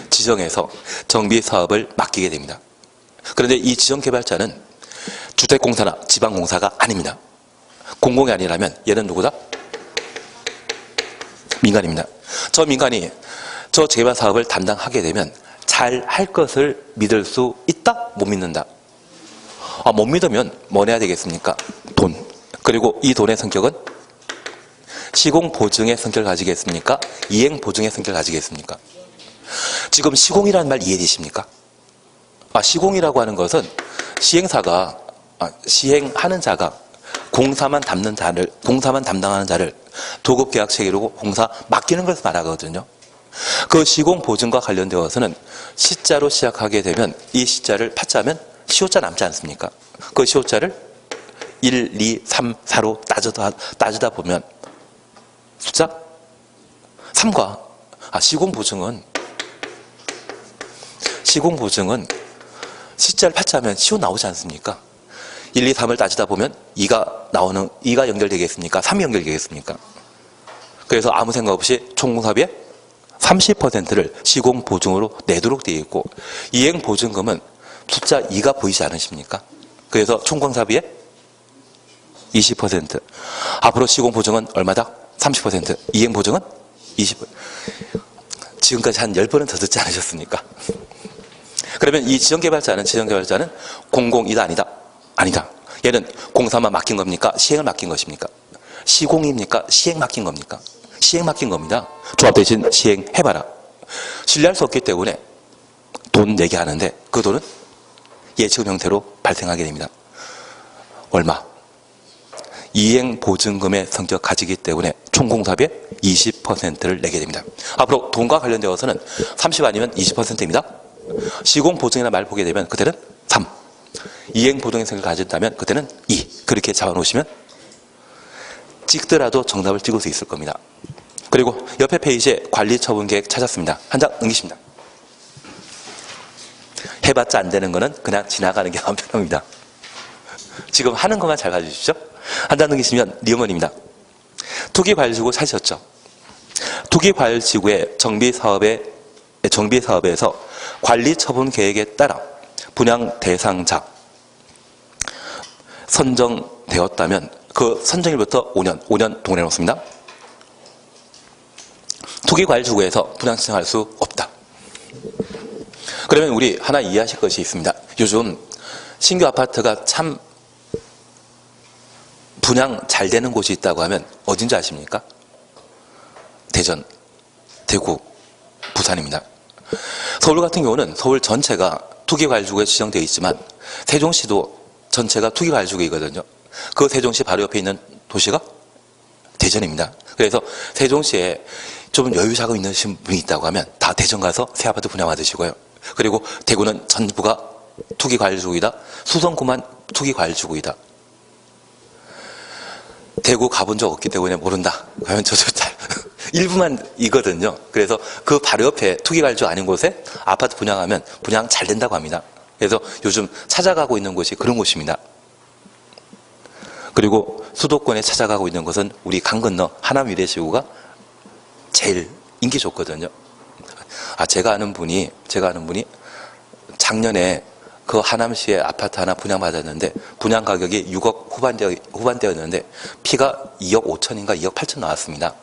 지정해서 정비사업을 맡기게 됩니다. 그런데 이 지정개발자는 주택공사나 지방공사가 아닙니다. 공공이 아니라면 얘는 누구다? 민간입니다. 저 민간이 저 재개발 사업을 담당하게 되면 잘 할 것을 믿을 수 있다? 못 믿는다? 못 믿으면 뭐 내야 되겠습니까? 돈. 그리고 이 돈의 성격은 시공보증의 성격을 가지겠습니까? 이행보증의 성격을 가지겠습니까? 지금 시공이라는 말 이해되십니까? 시공이라고 하는 것은 시행사가 시행하는 자가 공사만 담당하는 자를 도급계약 체계로 공사 맡기는 것을 말하거든요. 그 시공보증과 관련되어서는 시자로 시작하게 되면 이 시자를 파자면 시호자 남지 않습니까? 그 시호자를 1, 2, 3, 4로 따지다 보면 숫자 3과 시공보증은 시자를 파자면 시호 나오지 않습니까? 1, 2, 3을 따지다 보면 2가 연결되겠습니까? 3이 연결되겠습니까? 그래서 아무 생각 없이 총공사비의 30%를 시공보증으로 내도록 되어 있고 이행보증금은 숫자 2가 보이지 않으십니까? 그래서 총공사비의 20%. 앞으로 시공보증은 얼마다? 30%. 이행보증은 20%. 지금까지 한 10번은 더 듣지 않으셨습니까? 그러면 이 지정개발자는 공공이다 아니다? 아니다. 얘는 공사만 맡긴 겁니까? 시행을 맡긴 것입니까? 시공입니까? 시행 맡긴 겁니까? 시행 맡긴 겁니다. 조합 대신 시행해봐라. 신뢰할 수 없기 때문에 돈 내게 하는데 그 돈은 예치금 형태로 발생하게 됩니다. 얼마? 이행 보증금의 성격 가지기 때문에 총 공사비의 20%를 내게 됩니다. 앞으로 돈과 관련되어서는 30 아니면 20%입니다. 시공 보증이나 말 보게 되면 그때는 3. 이행 보증의 성격을 가진다면 그때는 2. 그렇게 잡아놓으시면 찍더라도 정답을 찍을 수 있을 겁니다. 그리고 옆에 페이지에 관리처분 계획 찾았습니다. 한 장 넘기십니다. 해봤자 안 되는 거는 그냥 지나가는 게 마음 편합니다. 지금 하는 것만 잘 봐주십시오. 한 장 넘기시면 리어먼입니다. 투기과열지구 사셨죠? 투기과열지구의 정비사업에서 관리처분 계획에 따라 분양 대상자 선정되었다면 그 선정일부터 5년 동원해 놓습니다. 투기과열지구에서 분양 신청할 수 없다. 그러면 우리 하나 이해하실 것이 있습니다. 요즘 신규 아파트가 참 분양 잘 되는 곳이 있다고 하면 어딘지 아십니까? 대전, 대구, 부산입니다. 서울 같은 경우는 서울 전체가 투기과열지구에 지정되어 있지만 세종시도 전체가 투기과열지구이거든요. 그 세종시 바로 옆에 있는 도시가 대전입니다. 그래서 세종시에 좀 여유자금 있는 분이 있다고 하면 다 대전 가서 새 아파트 분양받으시고요. 그리고 대구는 전부가 투기과열지구이다. 수성구만 투기과열지구이다. 대구 가본 적 없기 때문에 모른다. 그러면 저도 잘 일부만 이거든요. 그래서 그 바로 옆에 투기과열지구 아닌 곳에 아파트 분양하면 분양 잘 된다고 합니다. 그래서 요즘 찾아가고 있는 곳이 그런 곳입니다. 그리고 수도권에 찾아가고 있는 것은 우리 강 건너 하남위례지구가 제일 인기 좋거든요. 제가 아는 분이 작년에 그 하남시에 아파트 하나 분양받았는데 분양 가격이 6억 후반대였는데 피가 2억 5천인가 2억 8천 나왔습니다.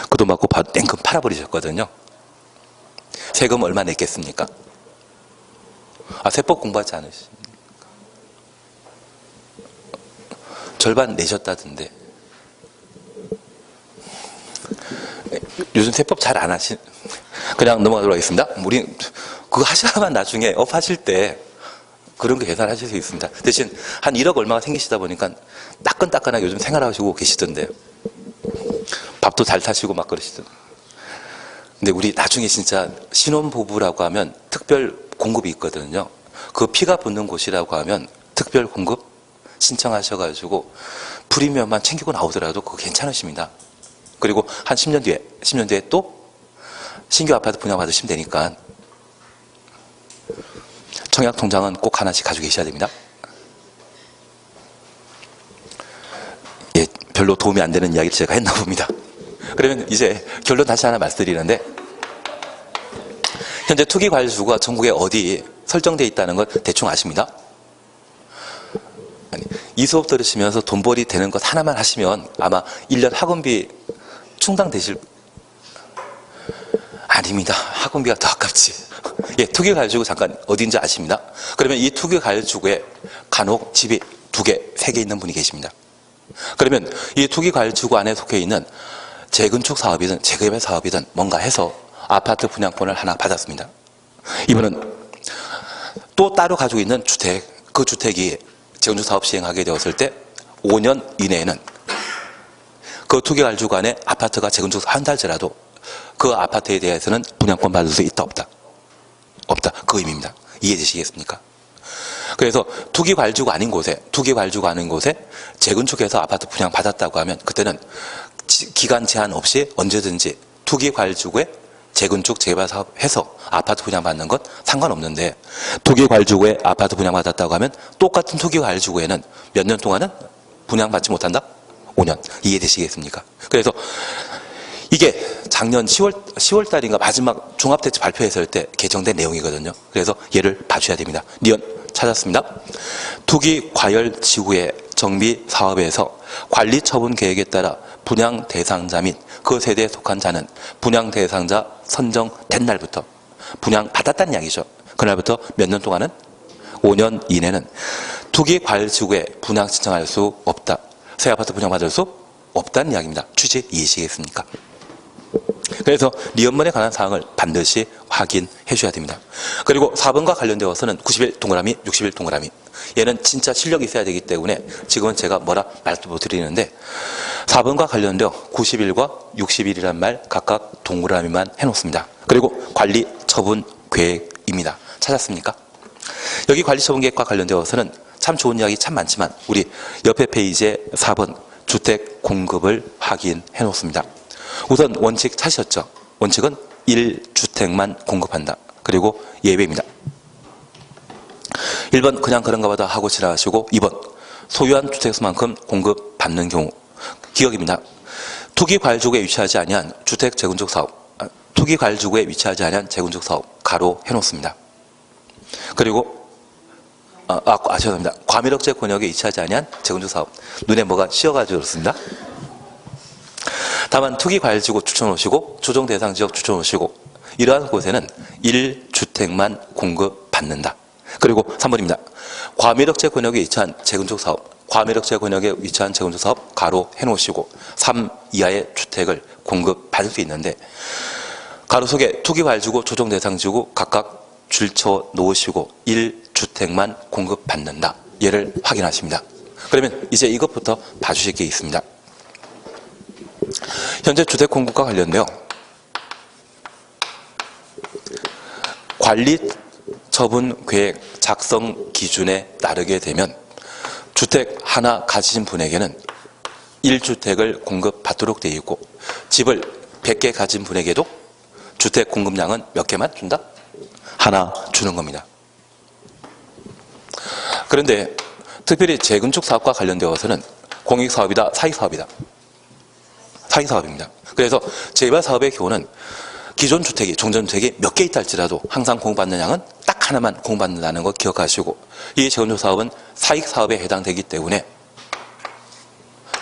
그 돈 받고 땡금 팔아버리셨거든요. 세금 얼마 냈겠습니까? 세법 공부하지 않으십니까? 절반 내셨다던데. 요즘 세법 잘 안 하신, 그냥 넘어가도록 하겠습니다. 우리 그거 하셔야만 나중에 업 하실 때 그런 거 계산하실 수 있습니다. 대신 한 1억 얼마가 생기시다 보니까 따끈따끈하게 요즘 생활하시고 계시던데요. 밥도 잘 타시고 막 그러시던데. 근데 우리 나중에 진짜 신혼부부라고 하면 특별 공급이 있거든요. 그 피가 붙는 곳이라고 하면 특별 공급 신청하셔가지고 프리미엄만 챙기고 나오더라도 그거 괜찮으십니다. 그리고 한 10년 뒤에 또 신규 아파트 분양받으시면 되니까 청약통장은 꼭 하나씩 가지고 계셔야 됩니다. 예, 별로 도움이 안 되는 이야기를 제가 했나 봅니다. 그러면 이제 결론 다시 하나 말씀드리는데, 현재 투기과열지구가 전국에 어디 설정되어 있다는 걸 대충 아십니다. 이 수업 들으시면서 돈벌이 되는 것 하나만 하시면 아마 1년 학원비 충당되실, 아닙니다. 학원비가 더 아깝지. 예, 투기과열지구 잠깐 어딘지 아십니다. 그러면 이 투기과열지구에 간혹 집이 2개, 3개 있는 분이 계십니다. 그러면 이 투기과열지구 안에 속해 있는 재건축 사업이든 재개발 사업이든 뭔가 해서 아파트 분양권을 하나 받았습니다. 이분은 또 따로 가지고 있는 주택, 그 주택이 재건축 사업 시행하게 되었을 때 5년 이내에는 그 투기과열지구 안에 아파트가 재건축 한달째라도 그 아파트에 대해서는 분양권 받을 수 있다 없다? 없다. 그 의미입니다. 이해되시겠습니까? 그래서 투기과열지구 아닌 곳에 재건축해서 아파트 분양 받았다고 하면 그때는 기간 제한 없이 언제든지 투기과열지구에 재건축 재개발 사업 해서 아파트 분양 받는 것 상관없는데, 투기과열지구에 아파트 분양 받았다고 하면 똑같은 투기과열지구에는 몇 년 동안은 분양 받지 못한다? 5년. 이해되시겠습니까? 그래서 이게 작년 10월 달인가 마지막 종합대책 발표했을 때 개정된 내용이거든요. 그래서 얘를 봐줘야 됩니다. 리언 찾았습니다. 투기과열지구의 정비사업에서 관리처분 계획에 따라 분양 대상자 및 그 세대에 속한 자는 분양 대상자 선정된 날부터, 분양 받았다는 이야기죠. 그날부터 몇 년 동안은 5년 이내는 투기과열지구에 분양 신청할 수 없다. 새 아파트 분양받을 수 없다는 이야기입니다. 취지 이해하시겠습니까? 그래서 리언먼에 관한 사항을 반드시 확인해 줘야 됩니다. 그리고 4번과 관련되어서는 90일 동그라미, 60일 동그라미. 얘는 진짜 실력이 있어야 되기 때문에 지금은 제가 뭐라 말도 못 드리는데 4번과 관련되어 90일과 60일이란 말 각각 동그라미만 해놓습니다. 그리고 관리 처분 계획입니다. 찾았습니까? 여기 관리 처분 계획과 관련되어서는 참 좋은 이야기 참 많지만 우리 옆에 페이지에 4번 주택 공급을 확인해 놓습니다. 우선 원칙 찾으셨죠? 원칙은 1주택만 공급한다. 그리고 예외입니다. 1번 그냥 그런가 보다 하고 지나가시고 2번 소유한 주택수만큼 공급받는 경우 기억입니다. 투기과열지구에 위치하지 아니한 주택 재건축 사업, 투기과열지구에 위치하지 아니한 재건축 사업 가로 해놓습니다. 그리고 죄송합니다. 과밀억제 권역에 위치하지 아니한 재건축 사업. 눈에 뭐가 씌어가지고 그렇습니다. 다만 투기과열지구 추천오시고 조정 대상 지역 추천오시고 이러한 곳에는 1주택만 공급받는다. 그리고 3번입니다. 과밀억제 권역에 위치한 재건축 사업, 과밀억제 권역에 위치한 재건축 사업 가로 해놓으시고 3 이하의 주택을 공급받을 수 있는데 가로 속에 투기과열지구, 조정 대상 지구 각각 줄쳐 놓으시고 1주택만 공급받는다. 얘를 확인하십니다. 그러면 이제 이것부터 봐주실 게 있습니다. 현재 주택 공급과 관련되어 관리 처분 계획 작성 기준에 따르게 되면 주택 하나 가지신 분에게는 1주택을 공급받도록 되어 있고 집을 100개 가진 분에게도 주택 공급량은 몇 개만 준다? 하나 주는 겁니다. 그런데 특별히 재건축 사업과 관련되어서는 공익사업이다, 사익사업이다. 사익사업입니다. 그래서 재개발 사업의 경우는 기존 주택이, 종전주택이 몇 개 있다 할지라도 항상 공급받는 양은 딱 하나만 공급받는다는 거 기억하시고 이 재건축 사업은 사익사업에 해당되기 때문에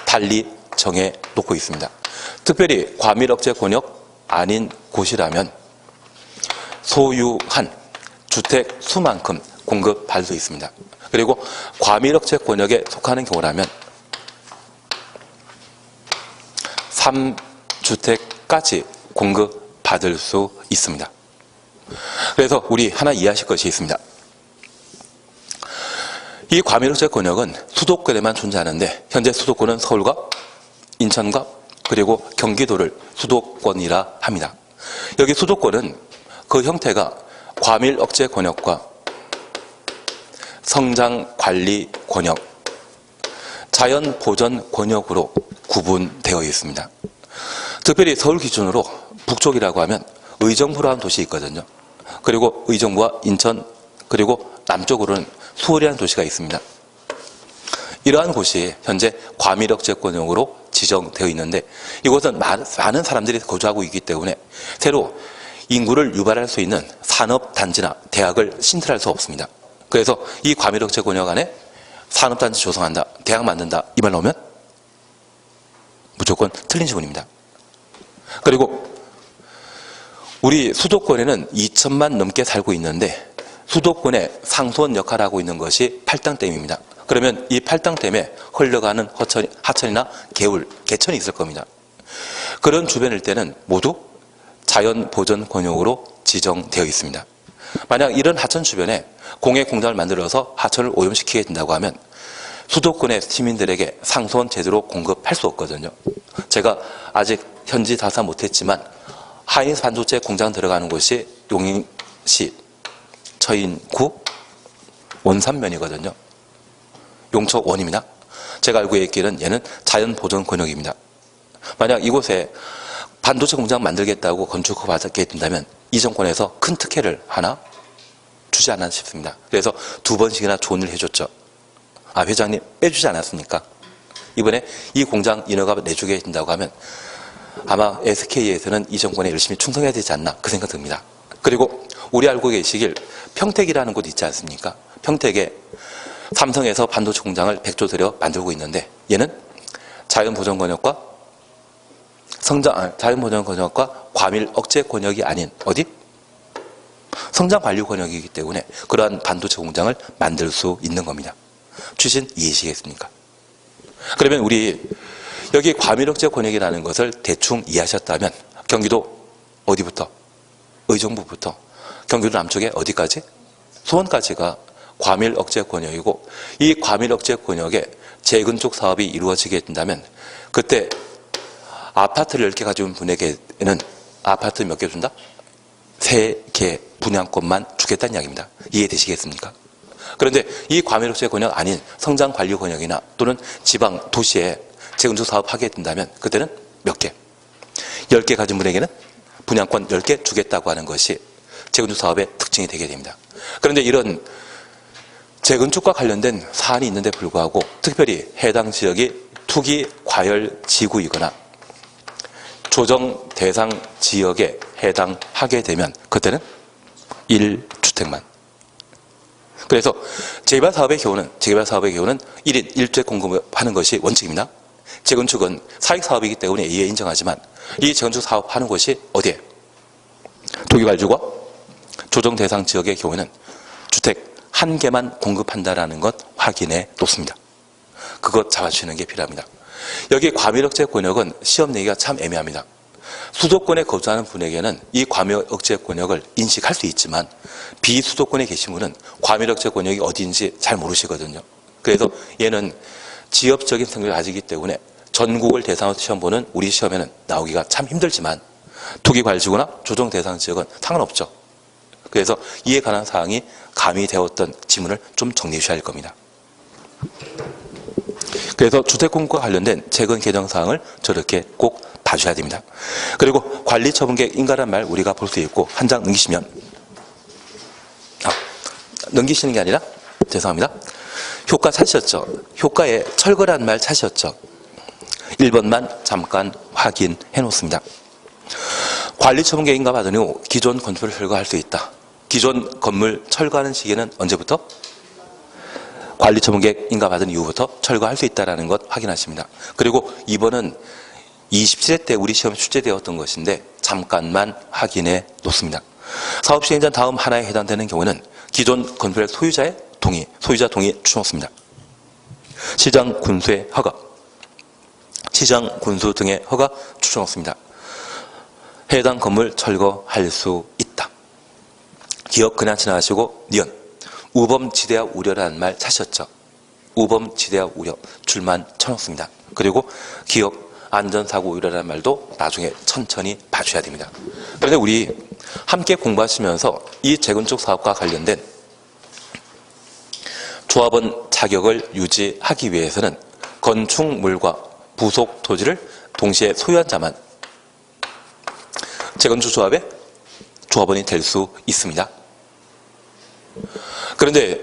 달리 정해 놓고 있습니다. 특별히 과밀억제 권역 아닌 곳이라면 소유한 주택 수만큼 공급받을 수 있습니다. 그리고 과밀억제 권역에 속하는 경우라면 3주택까지 공급받을 수 있습니다. 그래서 우리 하나 이해하실 것이 있습니다. 이 과밀억제 권역은 수도권에만 존재하는데 현재 수도권은 서울과 인천과 그리고 경기도를 수도권이라 합니다. 여기 수도권은 그 형태가 과밀억제 권역과 성장관리 권역, 자연보전 권역으로 구분되어 있습니다. 특별히 서울 기준으로 북쪽이라고 하면 의정부라는 도시 있거든요. 그리고 의정부와 인천 그리고 남쪽으로는 수원이라는 도시가 있습니다. 이러한 곳이 현재 과밀억제 권역으로 지정되어 있는데 이곳은 많은 사람들이 거주하고 있기 때문에 새로 인구를 유발할 수 있는 산업단지나 대학을 신설할 수 없습니다. 그래서 이 과밀억제 권역 안에 산업단지 조성한다, 대학 만든다 이 말 나오면 무조건 틀린 지문입니다. 그리고 우리 수도권에는 2천만 넘게 살고 있는데 수도권의 상수원 역할을 하고 있는 것이 팔당댐입니다. 그러면 이 팔당댐에 흘러가는 하천이나 개울, 개천이 있을 겁니다. 그런 주변일 때는 모두 자연보전 권역으로 지정되어 있습니다. 만약 이런 하천 주변에 공해 공장을 만들어서 하천을 오염시키게 된다고 하면 수도권의 시민들에게 상수원 제대로 공급할 수 없거든요. 제가 아직 현지 답사 못했지만 하이닉스 반도체 공장 들어가는 곳이 용인시 처인구 원산면이거든요. 용척원입니다. 제가 알고 있기는 얘는 자연보전 권역입니다. 만약 이곳에 반도체 공장 만들겠다고 건축허 받게 된다면 이 정권에서 큰 특혜를 하나 주지 않았나 싶습니다. 그래서 2번씩이나 조언을 해줬죠. 회장님 빼주지 않았습니까? 이번에 이 공장 인허가 내주게 된다고 하면 아마 SK에서는 이 정권에 열심히 충성해야 되지 않나 그 생각 듭니다. 그리고 우리 알고 계시길 평택이라는 곳 있지 않습니까? 평택에 삼성에서 반도체 공장을 100조 들여 만들고 있는데 얘는 자연보전 권역과 자연보전 권역과 과밀억제 권역이 아닌 어디? 성장 관리 권역이기 때문에 그러한 반도체 공장을 만들 수 있는 겁니다. 취신 이해하시겠습니까? 그러면 우리 여기 과밀억제 권역이라는 것을 대충 이해하셨다면 경기도 어디부터? 의정부부터 경기도 남쪽에 어디까지? 수원까지가 과밀억제 권역이고, 이 과밀억제 권역에 재건축 사업이 이루어지게 된다면 그때 아파트를 10개 가지고 분에게는 아파트 몇 개 준다? 3개 분양권만 주겠다는 이야기입니다. 이해되시겠습니까? 그런데 이 과밀억제 권역 아닌 성장관리 권역이나 또는 지방 도시에 재건축 사업 하게 된다면 그때는 몇 개? 10개 가진 분에게는 분양권 10개 주겠다고 하는 것이 재건축 사업의 특징이 되게 됩니다. 그런데 이런 재건축과 관련된 사안이 있는데 불구하고 특별히 해당 지역이 투기 과열 지구이거나 조정 대상 지역에 해당하게 되면 그때는 1주택만. 그래서 재개발 사업의 경우는 1인 1주택 공급하는 것이 원칙입니다. 재건축은 사익 사업이기 때문에 이에 인정하지만 이 재건축 사업하는 곳이 어디에? 투기과열지구와 조정 대상 지역의 경우에는 주택 1개만 공급한다라는 것 확인해 놓습니다. 그것 잡아주시는 게 필요합니다. 여기 과밀억제 권역은 시험 내기가 참 애매합니다. 수도권에 거주하는 분에게는 이 과밀억제 권역을 인식할 수 있지만 비수도권에 계신 분은 과밀억제 권역이 어디인지 잘 모르시거든요. 그래서 얘는 지역적인 성격을 가지기 때문에 전국을 대상으로 시험 보는 우리 시험에는 나오기가 참 힘들지만 투기과열지구나 조정 대상 지역은 상관없죠. 그래서 이에 관한 사항이 가미되었던 지문을 좀 정리해 주셔야 할 겁니다. 그래서 주택공급과 관련된 재건 개정 사항을 저렇게 꼭 봐주셔야 됩니다. 그리고 관리처분계획 인가란 말 우리가 볼 수 있고, 한 장 넘기시면, 넘기시는 게 아니라 죄송합니다. 효과 찾으셨죠? 효과에 철거란 말 찾으셨죠? 1번만 잠깐 확인해 놓습니다. 관리처분계획 인가 받은 후 기존 건물을 철거할 수 있다. 기존 건물 철거하는 시기는 언제부터? 관리처분계획 인가 받은 이후부터 철거할 수 있다는 것 확인하십니다. 그리고 2번은 27회 때 우리 시험에 출제되었던 것인데 잠깐만 확인해 놓습니다. 사업 시행자 다음 하나에 해당되는 경우는 기존 건물의 소유자의 동의, 소유자 동의 추놓습니다. 시장 군수의 허가, 시장 군수 등의 허가 추놓습니다. 해당 건물 철거할 수 있다. 기억 그냥 지나가시고 니은 우범지대와 우려라는 말 찾으셨죠? 우범지대와 우려 줄만 쳐놓습니다. 그리고 기억 안전사고 우려라는 말도 나중에 천천히 봐줘야 됩니다. 그런데 우리 함께 공부하시면서 이 재건축 사업과 관련된 조합원 자격을 유지하기 위해서는 건축물과 부속 토지를 동시에 소유한 자만 재건축 조합의 조합원이 될 수 있습니다. 그런데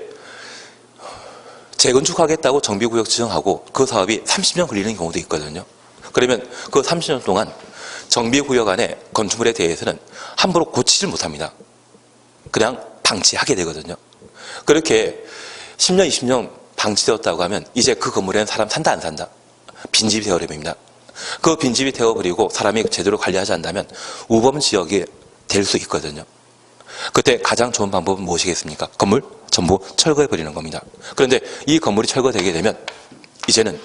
재건축하겠다고 정비구역 지정하고 그 사업이 30년 걸리는 경우도 있거든요. 그러면 그 30년 동안 정비구역 안에 건축물에 대해서는 함부로 고치질 못합니다. 그냥 방치하게 되거든요. 그렇게 10년, 20년 방치되었다고 하면 이제 그 건물에는 사람 산다 안 산다? 빈집이 되어버립니다. 그 빈집이 되어버리고 사람이 제대로 관리하지 않는다면 우범지역이 될 수 있거든요. 그때 가장 좋은 방법은 무엇이겠습니까? 건물 전부 철거해버리는 겁니다. 그런데 이 건물이 철거되게 되면 이제는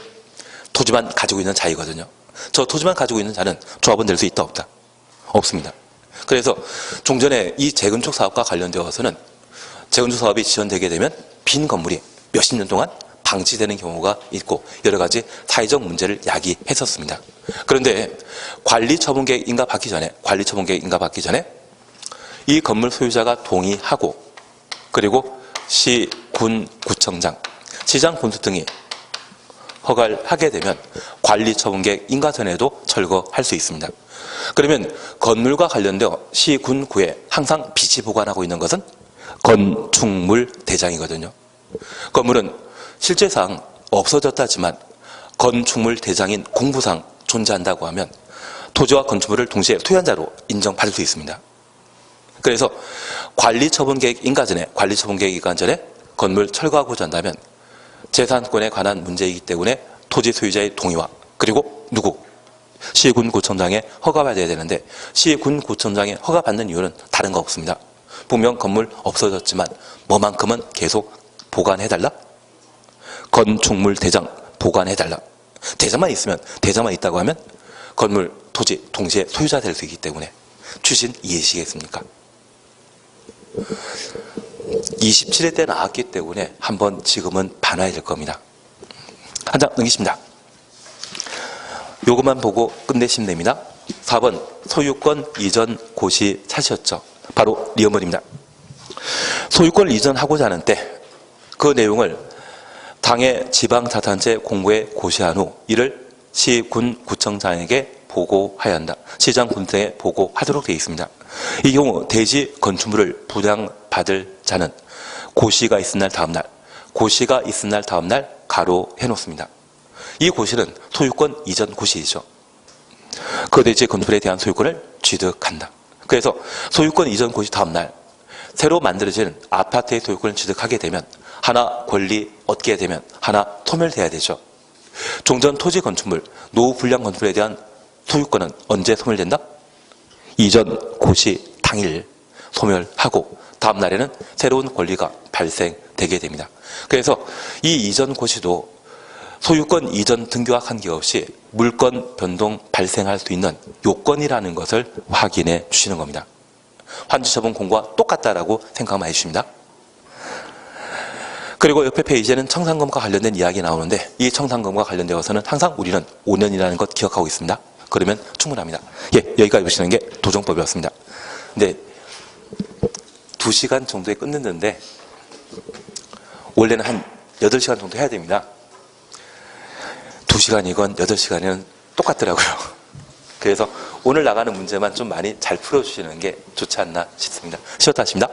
토지만 가지고 있는 자이거든요. 저 토지만 가지고 있는 자는 조합원 될 수 있다 없다? 없습니다. 그래서 종전에 이 재건축 사업과 관련되어서는 재건축 사업이 지연되게 되면 빈 건물이 몇십 년 동안 방치되는 경우가 있고 여러 가지 사회적 문제를 야기했었습니다. 그런데 관리처분계획 인가 받기 전에 이 건물 소유자가 동의하고 그리고 시, 군, 구청장, 시장, 군수 등이 허가를 하게 되면 관리처분계획 인가 전에도 철거할 수 있습니다. 그러면 건물과 관련되어 시, 군, 구에 항상 비치 보관하고 있는 것은 건축물 대장이거든요. 건물은 실제상 없어졌다지만 건축물 대장인 공부상 존재한다고 하면 토지와 건축물을 동시에 소유자로 인정받을 수 있습니다. 그래서 관리처분계획 인가 전에 건물 철거하고자 한다면 재산권에 관한 문제이기 때문에 토지 소유자의 동의와 그리고 누구? 시군구청장의 허가받아야 되는데 시군구청장의 허가받는 이유는 다른 거 없습니다. 분명 건물 없어졌지만 뭐만큼은 계속 보관해달라? 건축물 대장 보관해달라. 대장만 있으면, 대장만 있다고 하면 건물, 토지 동시에 소유자 될 수 있기 때문에 추신 이해시겠습니까? 27회 때 나왔기 때문에 한번 지금은 봐놔야 될 겁니다. 한 장 넘기십니다. 요것만 보고 끝내시면 됩니다. 4번 소유권 이전 고시 사실이었죠. 바로 리어머리입니다. 소유권을 이전하고자 하는 때 그 내용을 당의 지방자산제 공고에 고시한 후 이를 시, 군, 구청장에게 보고해야 한다. 시장, 군청에 보고하도록 되어 있습니다. 이 경우 대지 건축물을 분양받을 자는 고시가 있은 날 다음 날, 고시가 있은 날 다음 날 가로 해놓습니다. 이 고시는 소유권 이전 고시이죠. 그 대지 건물에 대한 소유권을 취득한다. 그래서 소유권 이전 고시 다음 날 새로 만들어진 아파트의 소유권을 취득하게 되면 하나 권리 얻게 되면 하나 소멸돼야 되죠. 종전 토지 건축물, 노후 불량 건축물에 대한 소유권은 언제 소멸된다? 이전 고시 당일 소멸하고 다음 날에는 새로운 권리가 발생되게 됩니다. 그래서 이 이전 고시도 소유권 이전 등기와 관계없이 물권 변동 발생할 수 있는 요건이라는 것을 확인해 주시는 겁니다. 환지처분 공고와 똑같다라고 생각만 해주십니다. 그리고 옆에 페이지에는 청산금과 관련된 이야기 나오는데 이 청산금과 관련되어서는 항상 우리는 5년이라는 것 기억하고 있습니다. 그러면 충분합니다. 예, 여기까지 보시는 게 도정법이었습니다. 근데 2시간 정도에 끝냈는데 원래는 한 8시간 정도 해야 됩니다. 2시간이건 8시간이건 똑같더라고요. 그래서 오늘 나가는 문제만 좀 많이 잘 풀어주시는 게 좋지 않나 싶습니다. 쉬었다 하십니다.